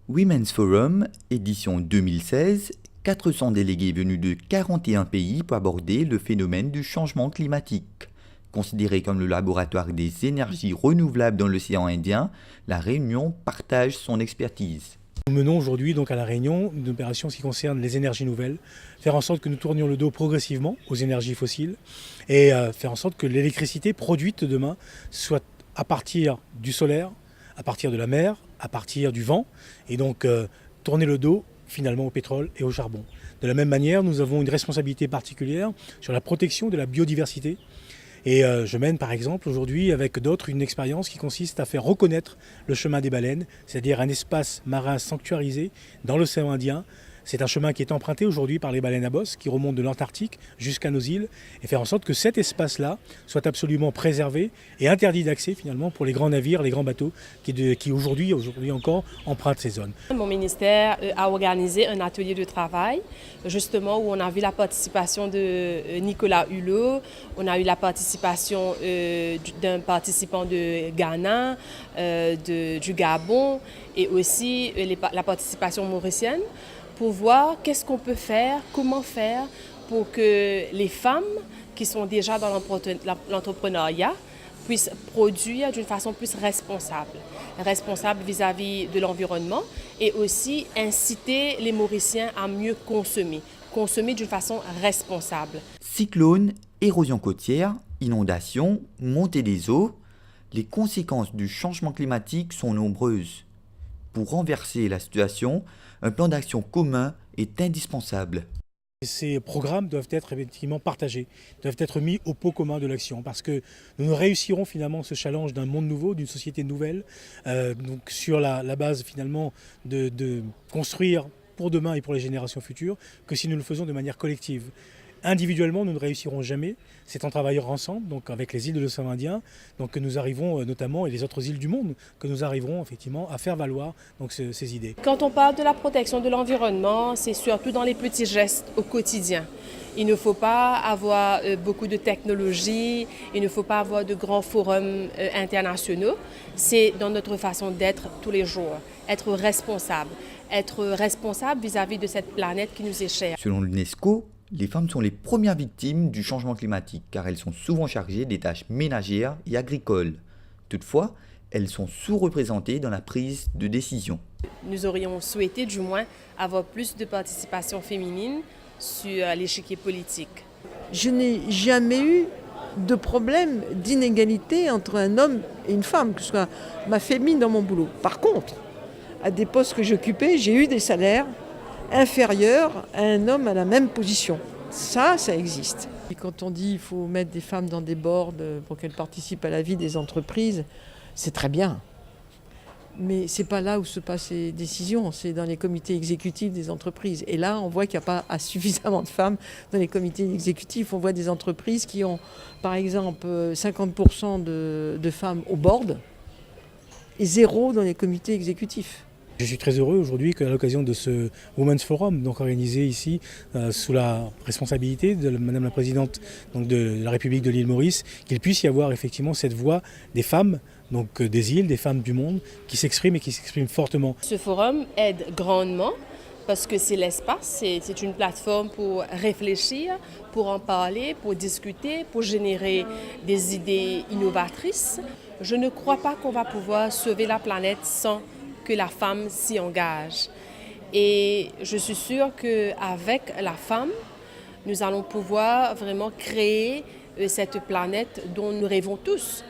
Women's Forum, édition 2016, 400 délégués venus de 41 pays pour aborder le phénomène du changement climatique. Considéré comme le laboratoire des énergies renouvelables dans l'océan Indien, la Réunion partage son expertise. Nous menons aujourd'hui donc à La Réunion une opération qui concerne les énergies nouvelles, faire en sorte que nous tournions le dos progressivement aux énergies fossiles et faire en sorte que l'électricité produite demain soit à partir du solaire, à partir de la mer, à partir du vent et donc tourner le dos finalement au pétrole et au charbon. De la même manière, nous avons une responsabilité particulière sur la protection de la biodiversité. Et je mène par exemple aujourd'hui avec d'autres une expérience qui consiste à faire reconnaître le chemin des baleines, c'est-à-dire un espace marin sanctuarisé dans l'océan Indien. C'est un chemin qui est emprunté aujourd'hui par les baleines à bosse qui remontent de l'Antarctique jusqu'à nos îles et faire en sorte que cet espace-là soit absolument préservé et interdit d'accès finalement pour les grands navires, les grands bateaux qui aujourd'hui encore empruntent ces zones. Mon ministère a organisé un atelier de travail justement où on a vu la participation de Nicolas Hulot, on a eu la participation d'un participant de Ghana, du Gabon et aussi la participation mauricienne, pour voir qu'est-ce qu'on peut faire, comment faire pour que les femmes qui sont déjà dans l'entrepreneuriat puissent produire d'une façon plus responsable. Responsable vis-à-vis de l'environnement et aussi inciter les Mauriciens à mieux consommer d'une façon responsable. Cyclones, érosion côtière, inondations, montée des eaux, les conséquences du changement climatique sont nombreuses. Pour renverser la situation, un plan d'action commun est indispensable. Ces programmes doivent être effectivement partagés, doivent être mis au pot commun de l'action parce que nous réussirons finalement ce challenge d'un monde nouveau, d'une société nouvelle, donc sur la base finalement de construire pour demain et pour les générations futures que si nous le faisons de manière collective. Individuellement, nous ne réussirons jamais. C'est en travaillant ensemble, donc avec les îles de l'océan Indien, donc que nous arrivons notamment, et les autres îles du monde, que nous arriverons effectivement à faire valoir donc, ces idées. Quand on parle de la protection de l'environnement, c'est surtout dans les petits gestes au quotidien. Il ne faut pas avoir beaucoup de technologie, il ne faut pas avoir de grands forums internationaux. C'est dans notre façon d'être tous les jours, être responsable vis-à-vis de cette planète qui nous est chère. Selon l'UNESCO, les femmes sont les premières victimes du changement climatique car elles sont souvent chargées des tâches ménagères et agricoles. Toutefois, elles sont sous-représentées dans la prise de décision. Nous aurions souhaité du moins avoir plus de participation féminine sur l'échiquier politique. Je n'ai jamais eu de problème d'inégalité entre un homme et une femme, que ce soit ma féminine dans mon boulot. Par contre, à des postes que j'occupais, j'ai eu des salaires inférieurs à un homme à la même position. Ça existe. Et quand on dit qu'il faut mettre des femmes dans des boards pour qu'elles participent à la vie des entreprises, c'est très bien. Mais ce n'est pas là où se passent les décisions, c'est dans les comités exécutifs des entreprises. Et là, on voit qu'il n'y a pas suffisamment de femmes dans les comités exécutifs. On voit des entreprises qui ont, par exemple, 50% de femmes au board et 0 dans les comités exécutifs. Je suis très heureux aujourd'hui qu'à l'occasion de ce Women's Forum, donc organisé ici sous la responsabilité de Madame la Présidente donc de la République de l'île Maurice, qu'il puisse y avoir effectivement cette voix des femmes, donc des îles, des femmes du monde, qui s'expriment et qui s'expriment fortement. Ce forum aide grandement parce que c'est l'espace, c'est une plateforme pour réfléchir, pour en parler, pour discuter, pour générer des idées innovatrices. Je ne crois pas qu'on va pouvoir sauver la planète sans que la femme s'y engage. Et je suis sûre qu'avec la femme, nous allons pouvoir vraiment créer cette planète dont nous rêvons tous.